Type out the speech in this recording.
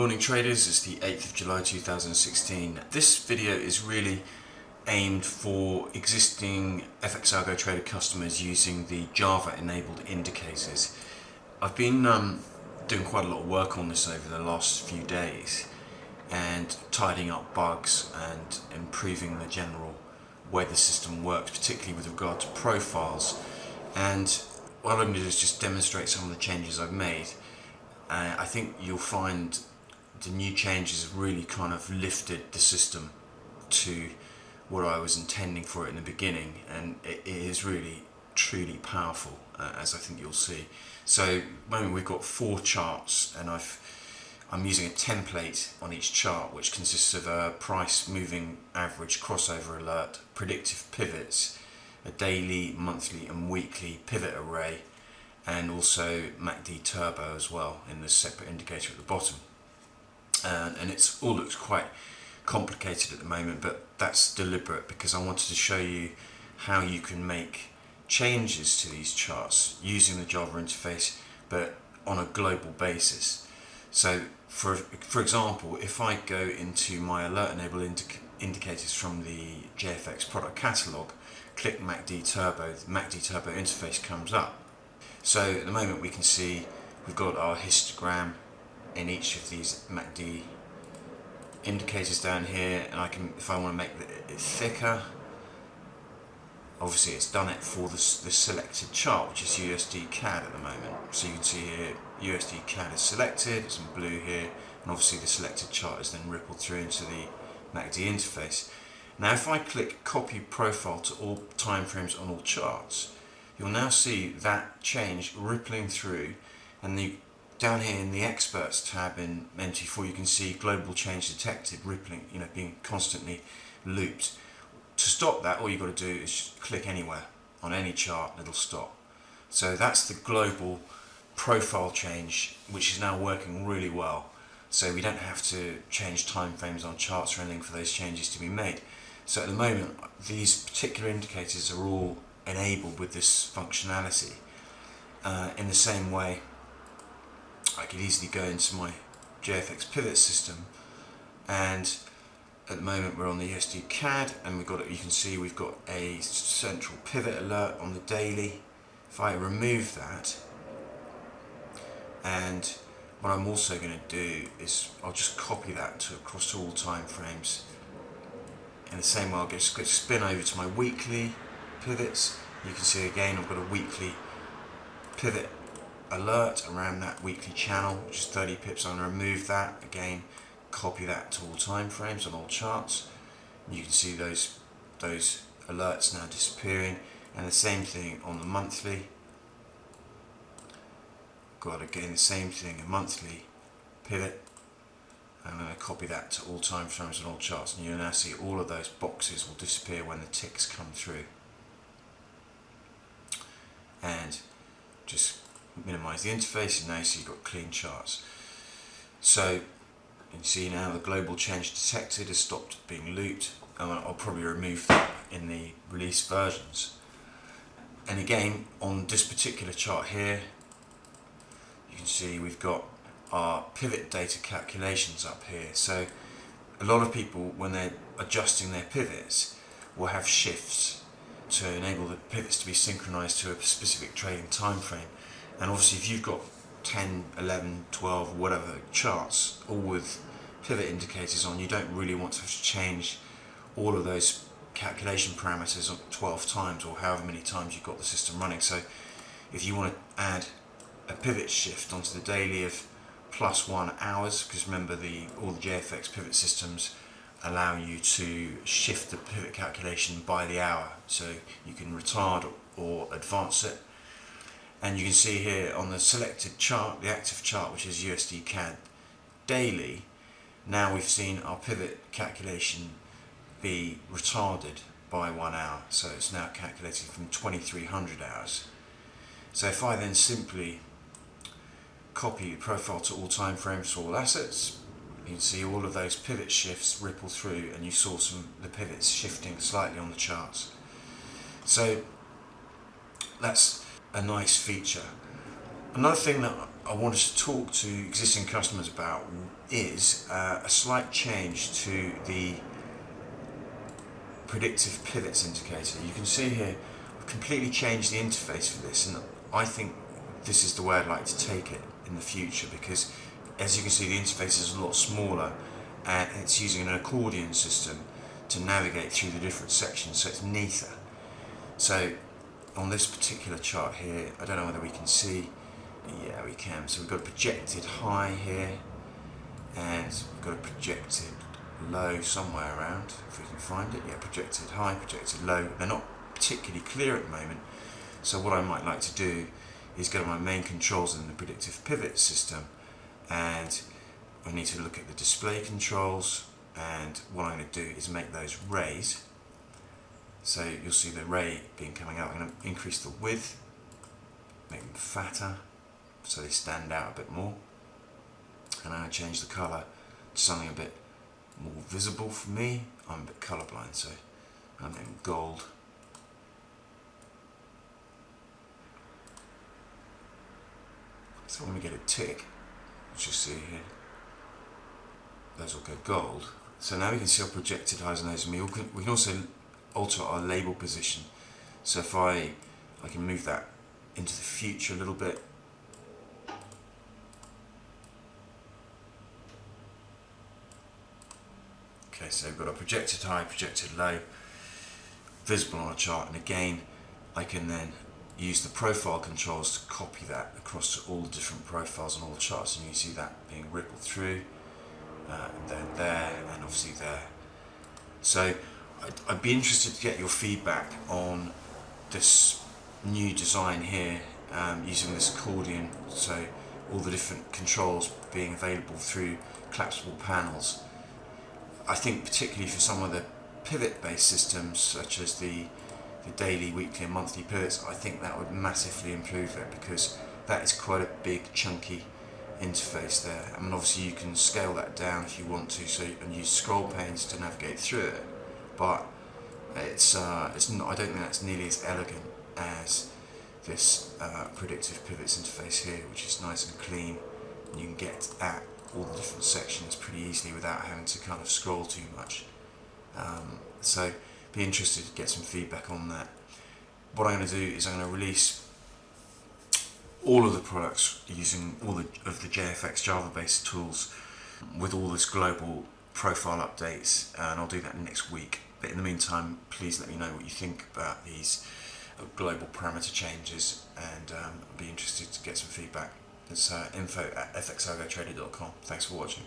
Morning traders, it's the 8th of July 2016. This video is really aimed for existing FX Algo trader customers using the Java enabled indicators. I've been doing quite a lot of work on this over the last few days and tidying up bugs and improving the general way the system works, particularly with regard to profiles. And what I'm going to do is just demonstrate some of the changes I've made. I think you'll find the new changes have really kind of lifted the system to what I was intending for it in the beginning, and it is really truly powerful, as I think you'll see. So at the moment we've got 4 charts, and I'm using a template on each chart which consists of a price moving average crossover alert, predictive pivots, a daily, monthly and weekly pivot array, and also MACD turbo as well in this separate indicator at the bottom. And it all looks quite complicated at the moment, but that's deliberate because I wanted to show you how you can make changes to these charts using the Java interface, but on a global basis. So for example, if I go into my alert enabled indicators from the JFX product catalog, click MACD turbo, the MACD turbo interface comes up. So at the moment we can see we've got our histogram in each of these MACD indicators down here, and I can, if I want to make it thicker, obviously it's done it for the selected chart, which is USD CAD at the moment. So you can see here USD CAD is selected, it's in blue here, and obviously the selected chart is then rippled through into the MACD interface. Now if I click copy profile to all time frames on all charts, you'll now see that change rippling through, and down here in the experts tab in MT4 you can see global change detected rippling, being constantly looped. To stop that, all you've got to do is just click anywhere on any chart and it'll stop. So that's the global profile change, which is now working really well. So we don't have to change time frames on charts or anything for those changes to be made. So at the moment these particular indicators are all enabled with this functionality. In the same way, I could easily go into my JFX pivot system, and at the moment we're on the USD CAD, and we've got, you can see we've got a central pivot alert on the daily. If I remove that, and what I'm also going to do is I'll just copy that across to all time frames. In the same way, I'll just spin over to my weekly pivots. You can see again I've got a weekly pivot alert around that weekly channel, which is 30 pips. I'm going to remove that again, copy that to all time frames on all charts. You can see those alerts now disappearing, and the same thing on the monthly. Got again the same thing, a monthly pivot. I'm going to copy that to all time frames on all charts, and you'll now see all of those boxes will disappear when the ticks come through. And just minimize the interface, and now you see you've got clean charts. So you can see now the global change detected has stopped being looped, and I'll probably remove that in the release versions. And again, on this particular chart here, you can see we've got our pivot data calculations up here. So a lot of people, when they're adjusting their pivots, will have shifts to enable the pivots to be synchronized to a specific trading time frame. And obviously if you've got 10, 11, 12, whatever charts, all with pivot indicators on, you don't really want to have to change all of those calculation parameters 12 times, or however many times you've got the system running. So if you want to add a pivot shift onto the daily of +1 hours, because remember all the JFX pivot systems allow you to shift the pivot calculation by the hour, so you can retard or advance it. And you can see here on the selected chart, the active chart, which is USD CAD daily, now we've seen our pivot calculation be retarded by 1 hour, so it's now calculating from 2300 hours. So if I then simply copy the profile to all time frames for all assets, you can see all of those pivot shifts ripple through, and you saw the pivots shifting slightly on the charts. So that's a nice feature. Another thing that I wanted to talk to existing customers about is a slight change to the predictive pivots indicator. You can see here I've completely changed the interface for this, and I think this is the way I'd like to take it in the future, because as you can see the interface is a lot smaller and it's using an accordion system to navigate through the different sections, so it's neater. So on this particular chart here, I don't know whether we can see, yeah we can, so we've got a projected high here and we've got a projected low somewhere around, if we can find it. Yeah, projected high, projected low. They're not particularly clear at the moment, so what I might like to do is go to my main controls in the predictive pivot system, and I need to look at the display controls, and what I'm going to do is make those rays. So you'll see the ray being coming out. I'm going to increase the width, make them fatter so they stand out a bit more, and I'm going to change the colour to something a bit more visible for me. I'm a bit colourblind, so I'm in gold. So when we get a tick, which you see here, those will go gold. So now we can see our projected highs and lows, and we can also alter our label position. So if I can move that into the future a little bit. Okay, so we've got our projected high, projected low, visible on our chart, and again I can then use the profile controls to copy that across to all the different profiles on all the charts, and you can see that being rippled through, and then there, and obviously there. So I'd be interested to get your feedback on this new design here, using this accordion, so all the different controls being available through collapsible panels. I think particularly for some of the pivot-based systems, such as the daily, weekly and monthly pivots, I think that would massively improve it, because that is quite a big chunky interface there. I mean, obviously you can scale that down if you want to, and use scroll panes to navigate through it, but it's not, I don't think that's nearly as elegant as this predictive pivots interface here, which is nice and clean, and you can get at all the different sections pretty easily without having to kind of scroll too much. So be interested to get some feedback on that. What I'm going to do is I'm going to release all of the products using all of the JFX Java based tools with all this global profile updates, and I'll do that next week. But in the meantime, please let me know what you think about these global parameter changes, and I'd be interested to get some feedback. It's info@fxalgotrader.com. Thanks for watching.